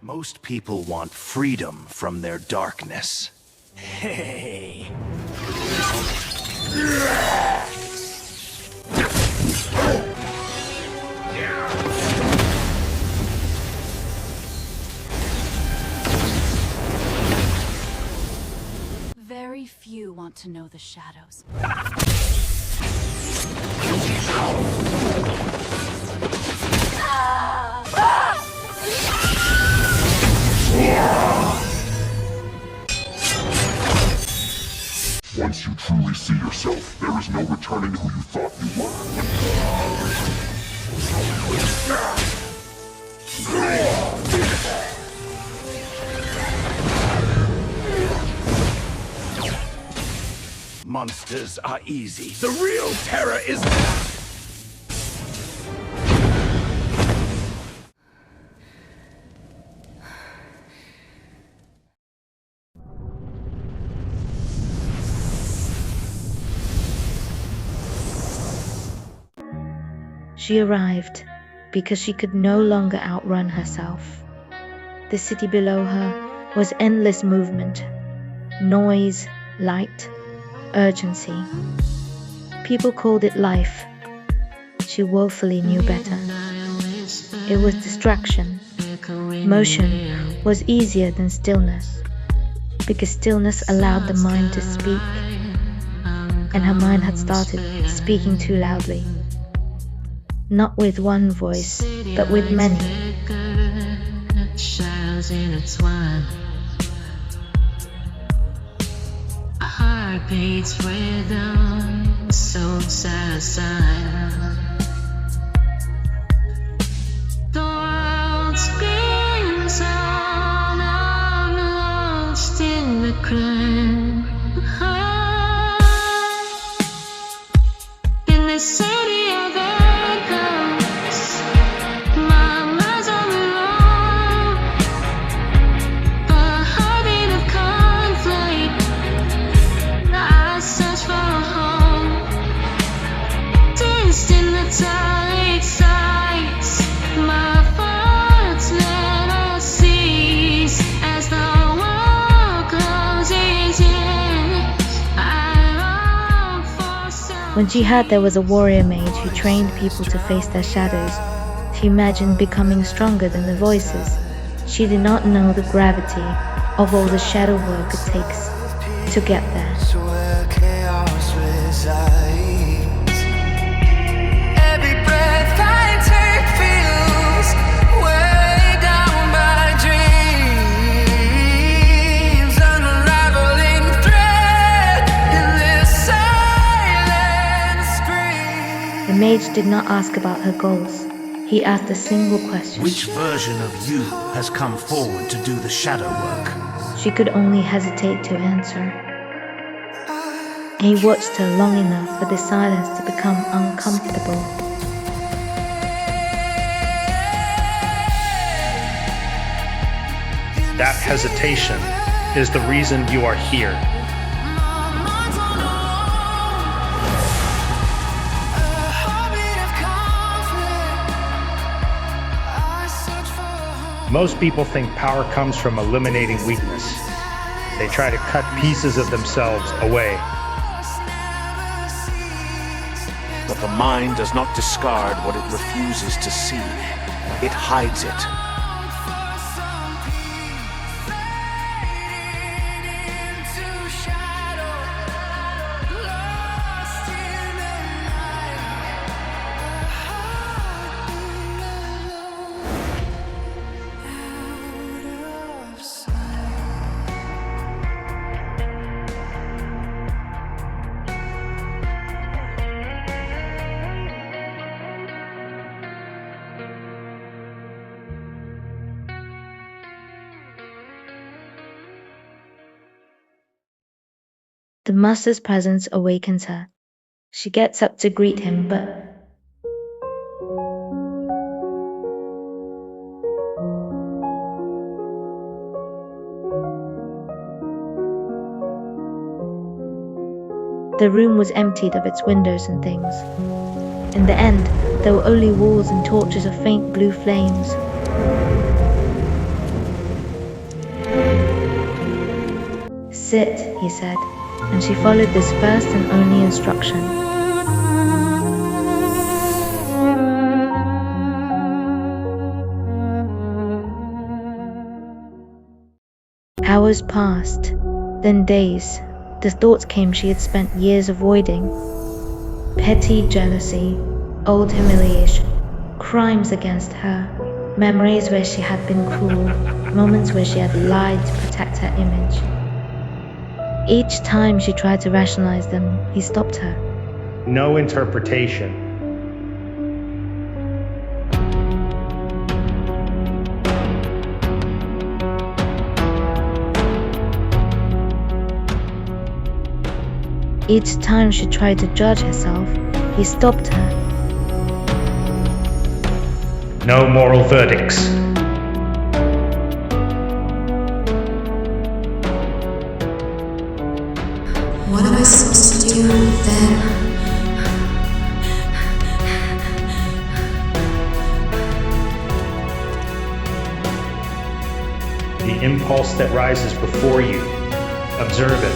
Most people want freedom from their darkness. Hey. Very few want to know the shadows. Once you truly see yourself, there is no returning who you thought you were. Monsters are easy. The real terror is... She arrived because she could no longer outrun herself. The city below her was endless movement, noise, light, urgency. People called it life. She woefully knew better. It was distraction. Motion was easier than stillness, because stillness allowed the mind to speak, and her mind had started speaking too loudly. Not with one voice, but with many. Shadows intertwine. Heartbeats rhythm, so satisfied. The world spins on, I'm lost in the crowd. In the city of echoes, my mind's on the road. A heartbeat of conflict, I search for a home. Distant metallic sights, my thoughts never cease. As the world closes in, I long for some. When she heard there was a warrior-mage who trained people to face their shadows, she imagined becoming stronger than the voices. She did not know the gravity of all the shadow work it takes to get there. Where chaos resides. Every breath I take feels weighed down by dreams, unraveling thread in this silent scream. The mage did not ask about her goals. He asked a single question. Which version of you has come forward to do the shadow work? She could only hesitate to answer. He watched her long enough for the silence to become uncomfortable. That hesitation is the reason you are here. Most people think power comes from eliminating weakness. They try to cut pieces of themselves away. But the mind does not discard what it refuses to see. It hides it. The master's presence awakens her. She gets up to greet him, but the room was emptied of its windows and things. In the end, there were only walls and torches of faint blue flames. "Sit," he said, and she followed this first and only instruction. Hours passed, then days. The thoughts came she had spent years avoiding. Petty jealousy, old humiliation, crimes against her, memories where she had been cruel, moments where she had lied to protect her image. Each time she tried to rationalize them, he stopped her. No interpretation. Each time she tried to judge herself, he stopped her. No moral verdicts. What am I supposed to do then? The impulse that rises before you. Observe it.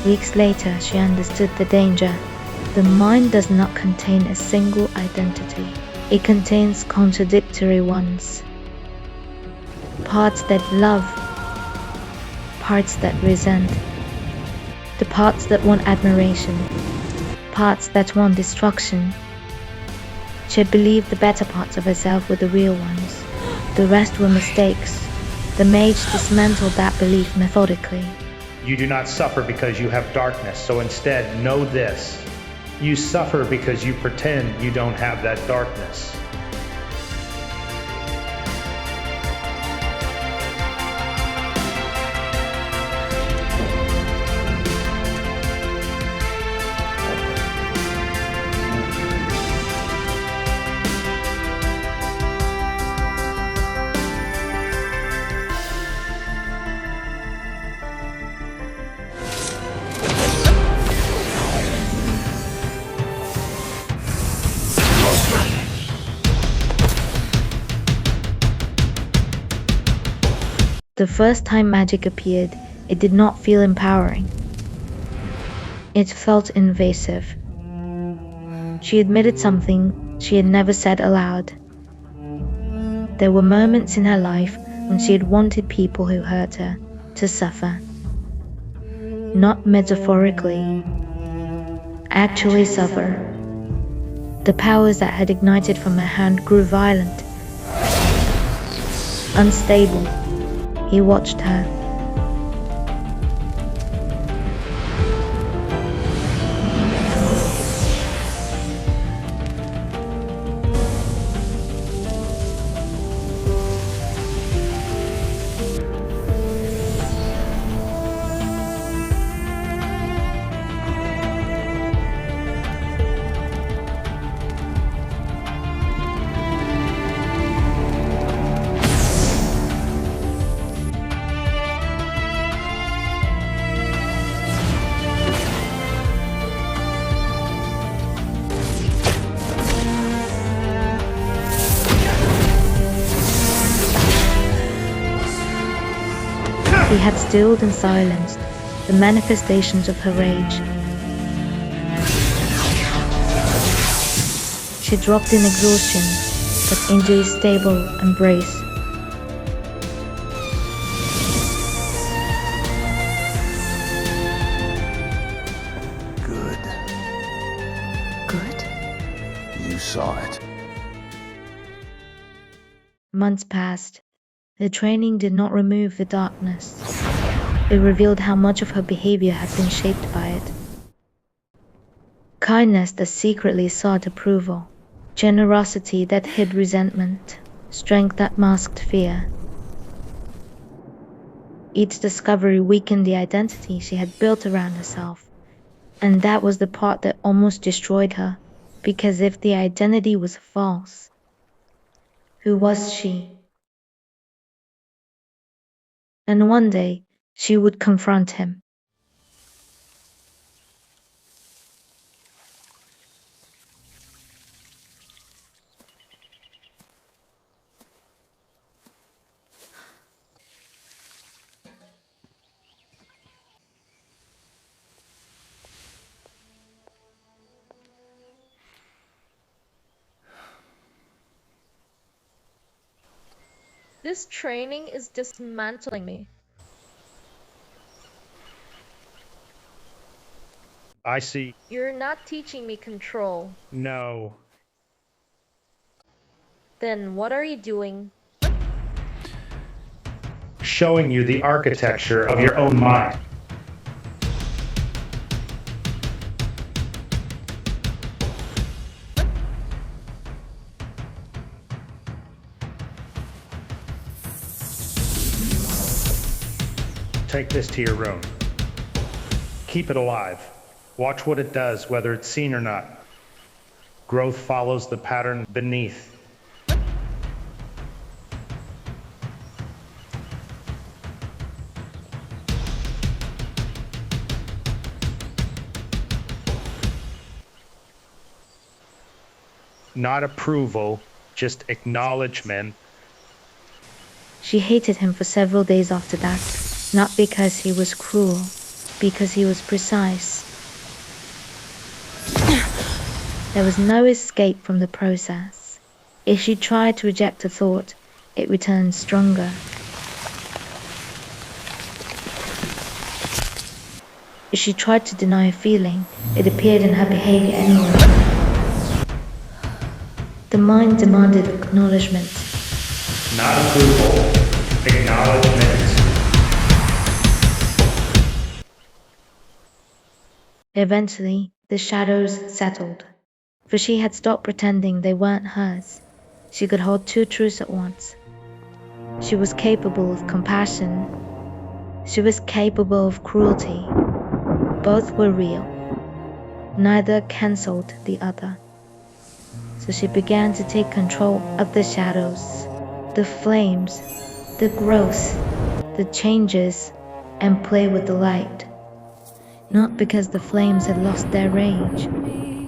Weeks later, she understood the danger. The mind does not contain a single identity. It contains contradictory ones. Parts that love, parts that resent, the parts that want admiration, parts that want destruction. She had believed the better parts of herself were the real ones. The rest were mistakes. The mage dismantled that belief methodically. You do not suffer because you have darkness, so instead know this. You suffer because you pretend you don't have that darkness. The first time magic appeared, it did not feel empowering. It felt invasive. She admitted something she had never said aloud. There were moments in her life when she had wanted people who hurt her to suffer. Not metaphorically, actually suffer. The powers that had ignited from her hand grew violent, unstable. He watched her. He had stilled and silenced the manifestations of her rage. She dropped in exhaustion, but into his stable embrace. Good. Good? You saw it. Months passed. The training did not remove the darkness. It revealed how much of her behavior had been shaped by it. Kindness that secretly sought approval, generosity that hid resentment, strength that masked fear. Each discovery weakened the identity she had built around herself, and that was the part that almost destroyed her, because if the identity was false, who was she? And one day, she would confront him. This training is dismantling me. I see. You're not teaching me control. No. Then what are you doing? Showing you the architecture of your own mind. Take this to your room. Keep it alive. Watch what it does, whether it's seen or not. Growth follows the pattern beneath. Not approval, just acknowledgement. She hated him for several days after that, not because he was cruel, because he was precise. There was no escape from the process. If she tried to reject a thought, it returned stronger. If she tried to deny a feeling, it appeared in her behavior anyway. The mind demanded acknowledgement. Not approval, acknowledgement. Eventually, the shadows settled, for she had stopped pretending they weren't hers. She could hold two truths at once. She was capable of compassion. She was capable of cruelty. Both were real. Neither cancelled the other. So she began to take control of the shadows, the flames, the growth, the changes, and play with the light. Not because the flames had lost their rage,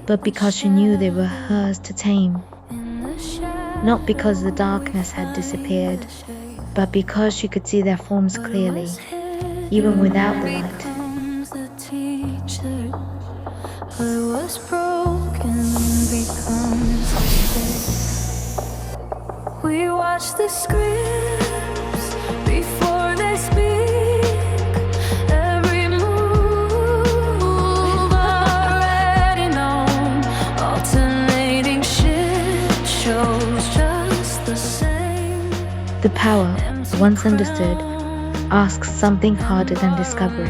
but because she knew they were hers to tame. Not because the darkness had disappeared, but because she could see their forms clearly, even without the light. I was broken becomes we watch the scripts before they speak. Every move already known. Alternating shit shows just the same. The power, once understood, asks something harder than discovery.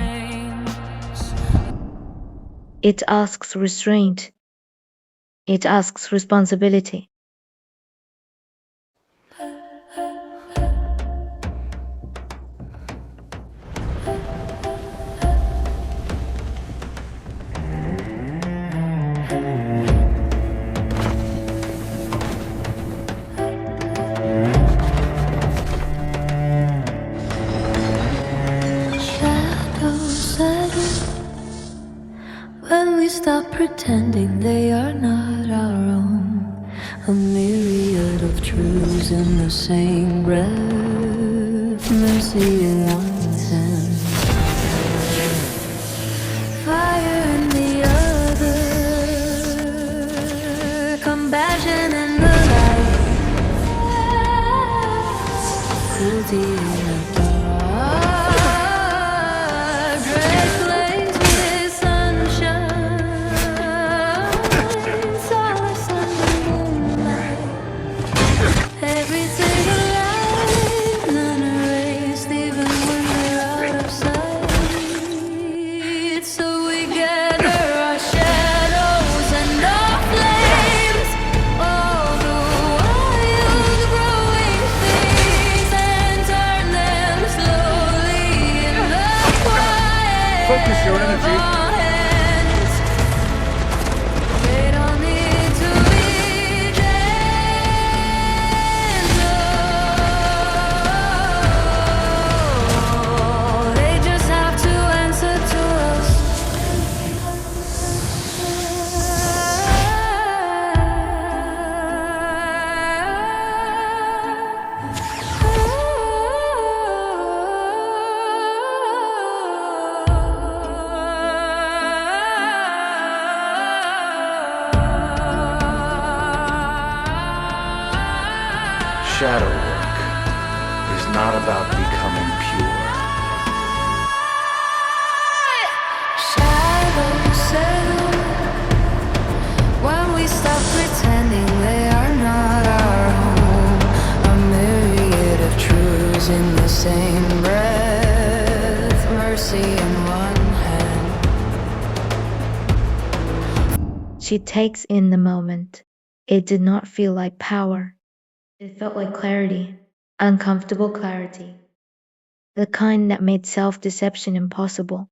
It asks restraint. It asks responsibility. When we stop pretending they are not our own, a myriad of truths in the same breath, mercy in one hand, fire in the other, compassion in the light, cruelty in the dark. Focus your energy. They don't need to be gentle. They just have to answer to us. Shadow work. not about becoming pure. Shadows settle when we stop pretending they are not our home. A myriad of truths in the same breath. Mercy in one hand. She takes in the moment. It did not feel like power. It felt like clarity, uncomfortable clarity. The kind that made self-deception impossible.